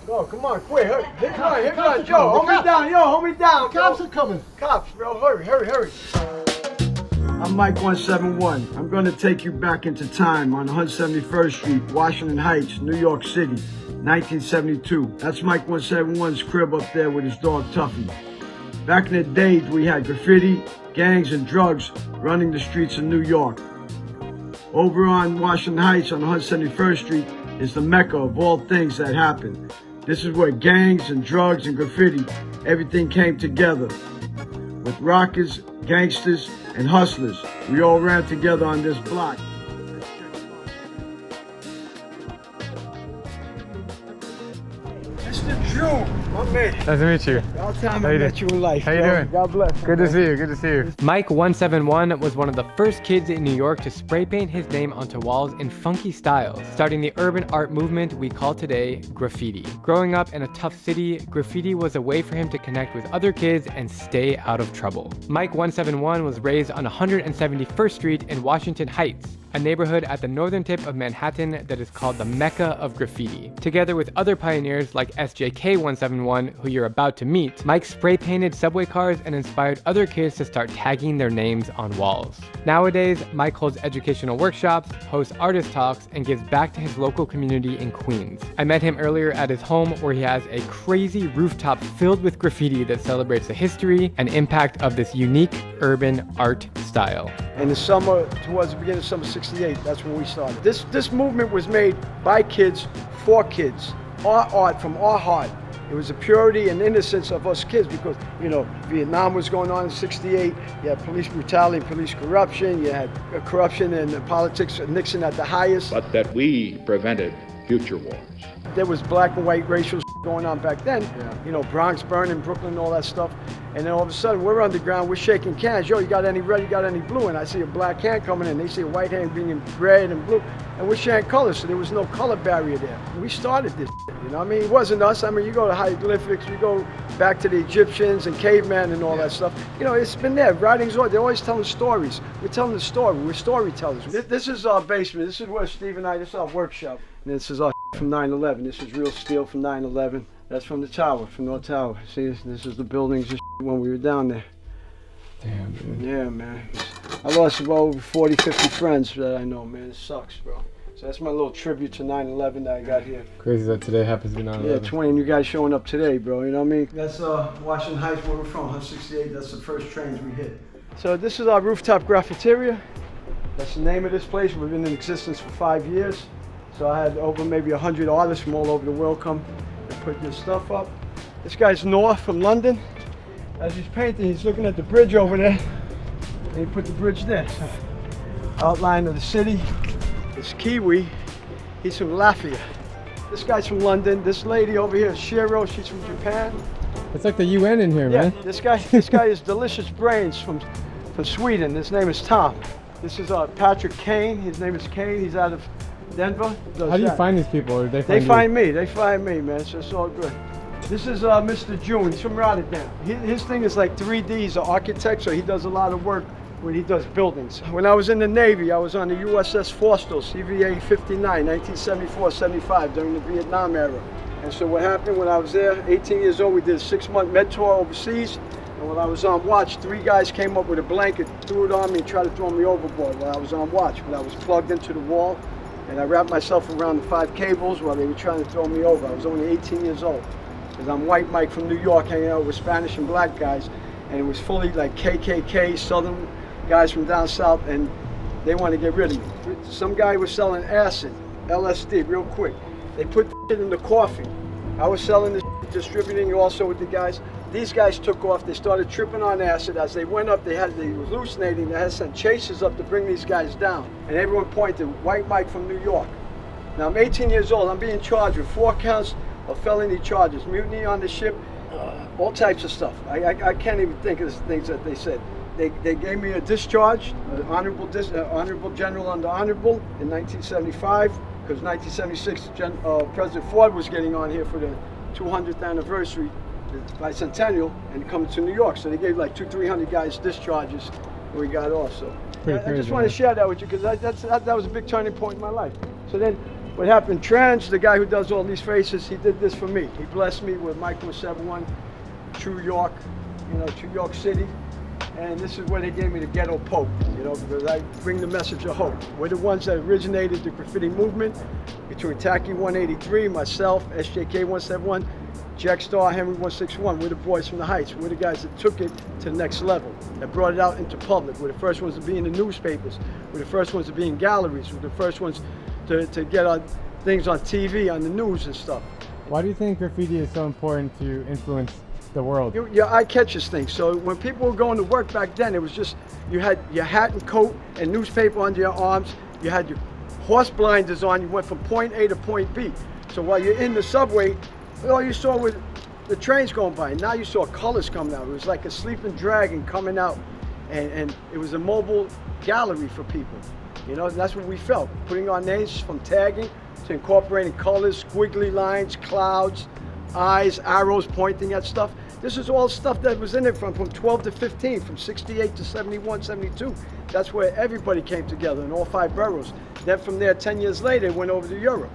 Go, come on, quick, hurry. Here comes Joe. Hold me down, hold me down. Cops are coming. Cops, bro, hurry. I'm Mike 171. I'm going to take you back into time on 171st Street, Washington Heights, New York City, 1972. That's Mike 171's crib up there with his dog Tuffy. Back in the days, we had graffiti, gangs, and drugs running the streets of New York. Over on Washington Heights on 171st Street is the mecca of all things that happened. This is where gangs and drugs and graffiti, everything came together. With rockers, gangsters, and hustlers, we all ran together on this block. Mr. Drew, my man. Nice to meet you. All time I met you in life. How you doing? God bless. Good to see you, good to see you. Mike 171 was one of the first kids in New York to spray paint his name onto walls in funky styles, starting the urban art movement we call today graffiti. Growing up in a tough city, graffiti was a way for him to connect with other kids and stay out of trouble. Mike 171 was raised on 171st Street in Washington Heights, a neighborhood at the northern tip of Manhattan that is called the Mecca of graffiti. Together with other pioneers like SJK 171, who you're about to meet, Mike spray painted subway cars and inspired other kids to start tagging their names on walls. Nowadays, Mike holds educational workshops, hosts artist talks, and gives back to his local community in Queens. I met him earlier at his home where he has a crazy rooftop filled with graffiti that celebrates the history and impact of this unique urban art style. In the summer, towards the beginning of summer '68, that's when we started. This movement was made by kids, for kids. Our art from our heart. It was the purity and innocence of us kids because, you know, Vietnam was going on in '68. You had police brutality, police corruption. You had corruption in the politics of Nixon at the highest. But that we prevented future wars. There was black and white racial going on back then. You know, Bronx burning, Brooklyn, all that stuff. And then all of a sudden, we're underground, we're shaking cans. Yo, you got any red, you got any blue? And I see a black hand coming in. They see a white hand being red and blue. And we're sharing colors, so there was no color barrier there. We started this, you know what I mean? It wasn't us. I mean, you go to hieroglyphics, you go back to the Egyptians and cavemen and all that stuff. You know, it's been there. Writings, they're always telling stories. We're telling the story. We're storytellers. This is our basement. This is where Steve and I, this is our workshop. And this is our from 9/11. This is real steel from 9/11. That's from the tower, from North Tower. See, this is the buildings when we were down there. Damn, dude. Yeah, man. I lost about over 40, 50 friends that I know, man. It sucks, bro. So that's my little tribute to 9/11 that I got here. Crazy that today happens to be 9/11. Yeah, 20, and you guys showing up today, bro. You know what I mean? That's Washington Heights, where we're from, 168. That's the first trains we hit. So this is our rooftop graffiteria. That's the name of this place. We've been in existence for 5 years. So I had over maybe 100 artists from all over the world come and put this stuff up. This guy's North from London. As he's painting, he's looking at the bridge over there. And he put the bridge there. So, outline of the city. This Kiwi, he's from Latvia. This guy's from London. This lady over here is Shiro, she's from Japan. It's like the UN in here, man. This guy is Delicious Brains from Sweden. His name is Tom. This is Patrick Kane. His name is Kane. He's out of Denver. How do you find these people? Or They find me. They find me, man. So it's all good. This is Mr. June. He's from Rotterdam. His thing is like 3D. He's an architect, so he does a lot of work when he does buildings. When I was in the Navy, I was on the USS Forstall, CVA 59, 1974-75, during the Vietnam era. And so what happened when I was there, 18 years old, we did a 6-month med tour overseas. And when I was on watch, 3 guys came up with a blanket, threw it on me, and tried to throw me overboard while I was on watch. But I was plugged into the wall, and I wrapped myself around the 5 cables while they were trying to throw me over. I was only 18 years old. Because I'm White Mike from New York, hanging out with Spanish and black guys. And it was fully like KKK, Southern guys from down south, and they want to get rid of me. Some guy was selling acid, LSD, real quick. They put it in the coffee. I was selling this, distributing also with the guys. These guys took off, they started tripping on acid. As they went up, they were hallucinating. They had sent chasers up to bring these guys down. And everyone pointed, White Mike from New York. Now I'm 18 years old, I'm being charged with 4 counts of felony charges, mutiny on the ship, all types of stuff. I can't even think of the things that they said. They gave me a discharge, honorable general under honorable in 1975, because 1976 President Ford was getting on here for the 200th anniversary, the bicentennial, and coming to New York. So they gave like 200-300 guys discharges, and we got off. So I just want to share that with you because that was a big turning point in my life. So then what happened, Trans, the guy who does all these faces, he did this for me. He blessed me with Michael 71, True York, True York City. And this is where they gave me the ghetto pope, because I bring the message of hope. We're the ones that originated the graffiti movement between Tacky 183, myself, SJK 171, Jack Star, Henry 161. We're the boys from the Heights. We're the guys that took it to the next level, that brought it out into public. We're the first ones to be in the newspapers. We're the first ones to be in galleries. We're the first ones to get our things on TV, on the news and stuff. Why do you think graffiti is so important to influence the world? Your eye catches things. So when people were going to work back then, it was just, you had your hat and coat and newspaper under your arms. You had your horse blinders on. You went from point A to point B. So while you're in the subway, all you saw was the trains going by. Now you saw colors coming out. It was like a sleeping dragon coming out. And it was a mobile gallery for people. That's what we felt. Putting our names from tagging to incorporating colors, squiggly lines, clouds, eyes, arrows pointing at stuff. This is all stuff that was in it from 12 to 15, from 68 to 71, 72. That's where everybody came together in all 5 boroughs. Then from there, 10 years later, it went over to Europe.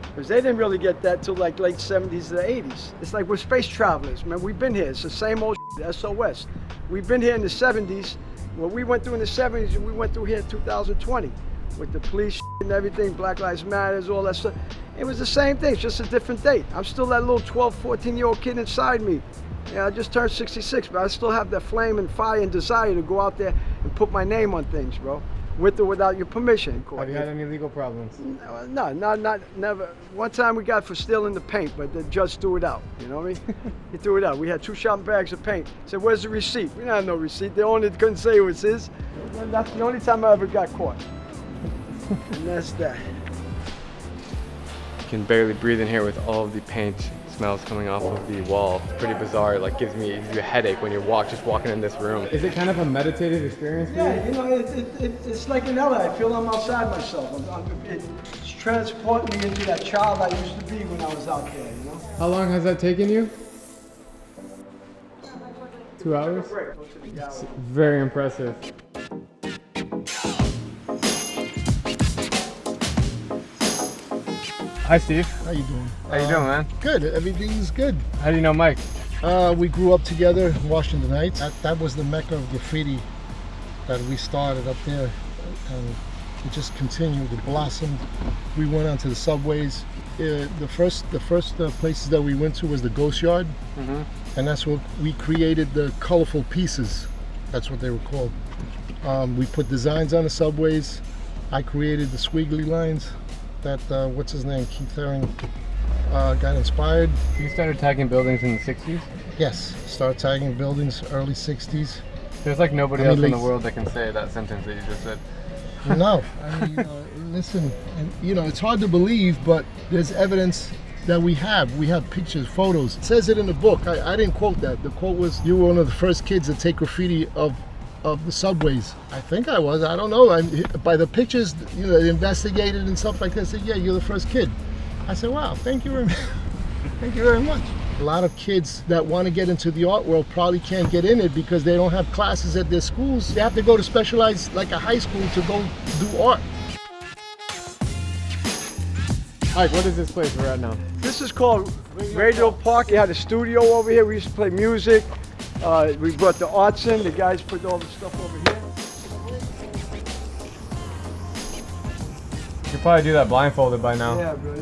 Because they didn't really get that till like late 70s to the 80s. It's like we're space travelers, man. We've been here. It's the same old SOS. We've been here in the 70s. What we went through in the 70s, and we went through here in 2020 with the police and everything, Black Lives Matters, all that stuff. It was the same thing, it's just a different date. I'm still that little 12, 14-year-old kid inside me. I just turned 66, but I still have that flame and fire and desire to go out there and put my name on things, bro. With or without your permission. Have you had any legal problems? No, never. One time we got for stealing the paint, but the judge threw it out, you know what I mean? He threw it out. We had 2 shopping bags of paint. Said, where's the receipt? We didn't have no receipt. The owner couldn't say it was his. And that's the only time I ever got caught. And that's that. You can barely breathe in here with all of the paint smells coming off of the wall. It's pretty bizarre. It like gives you a headache when you just walking in this room. Is it kind of a meditative experience for you? Yeah, it's like an LA. I feel I'm outside myself. It's transporting me into that child I used to be when I was out there, How long has that taken you? 2 hours? It's very impressive. Hi, Steve. How you doing? How you doing, man? Good. Everything's good. How do you know Mike? We grew up together in Washington Heights. That was the mecca of graffiti that we started up there, and it just continued. It blossomed. We went onto the subways. The first places that we went to was the Ghost Yard, and that's where we created the colorful pieces. That's what they were called. We put designs on the subways. I created the squiggly lines that what's his name, Keith Haring, got inspired. You started tagging buildings in the 60s? Yes, started tagging buildings early 60s. There's like nobody else in the world that can say that sentence that you just said. No, I mean, listen, and, it's hard to believe, but there's evidence that we have pictures, photos. It says it in the book. I didn't quote that. The quote was, you were one of the first kids to take graffiti of the subways. I think I was. I don't know. By the pictures, they investigated and stuff like that. Said, yeah, you're the first kid. I said, wow, thank you very much. Thank you very much. A lot of kids that want to get into the art world probably can't get in it because they don't have classes at their schools. They have to go to specialized, like a high school, to go do art. Mike, what is this place we're at now? This is called Radio Park. You had a studio over here. We used to play music. We brought the arts in. The guys put all the stuff over here. You could probably do that blindfolded by now. Yeah, bro.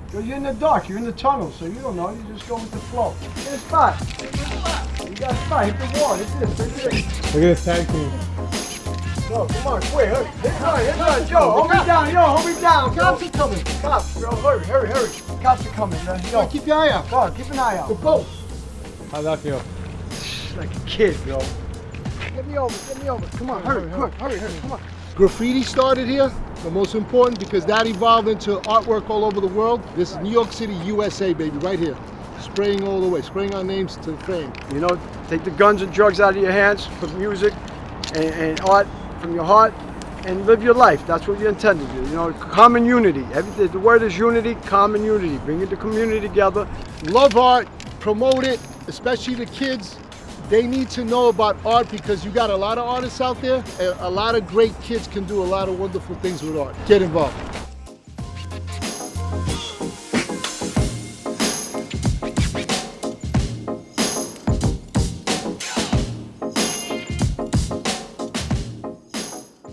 Because you're in the dark. You're in the tunnel, so you don't know. You just go with the flow. Hit a spot. You got a spot. Hit the wall. Hit this. Hit this. Look at this tag team. No, come on. Wait, hurry. Hit Joe, hold me down. Yo, hold me down. Cops are coming. Cops, bro. Hurry. Cops are coming, man. Yo, Keep your eye out. go on, keep an eye out. The boat. How's that feel? Like a kid, bro. Get me over. Come on, hurry. Come on. Graffiti started here, but most important because that evolved into artwork all over the world. This is New York City, USA, baby, right here. Spraying all the way, spraying our names to the frame. Take the guns and drugs out of your hands, put music and art from your heart, and live your life. That's what you're intended to do. Common unity. The word is unity, common unity. Bringing the community together. Love art, promote it, especially the kids. They need to know about art because you got a lot of artists out there, and a lot of great kids can do a lot of wonderful things with art. Get involved.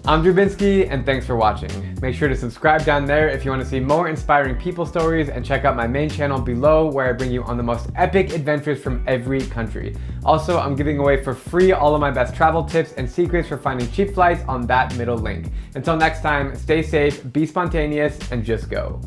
I'm Drew Binsky, and thanks for watching. Make sure to subscribe down there if you want to see more inspiring people stories, and check out my main channel below where I bring you on the most epic adventures from every country. Also, I'm giving away for free all of my best travel tips and secrets for finding cheap flights on that middle link. Until next time, stay safe, be spontaneous, and just go.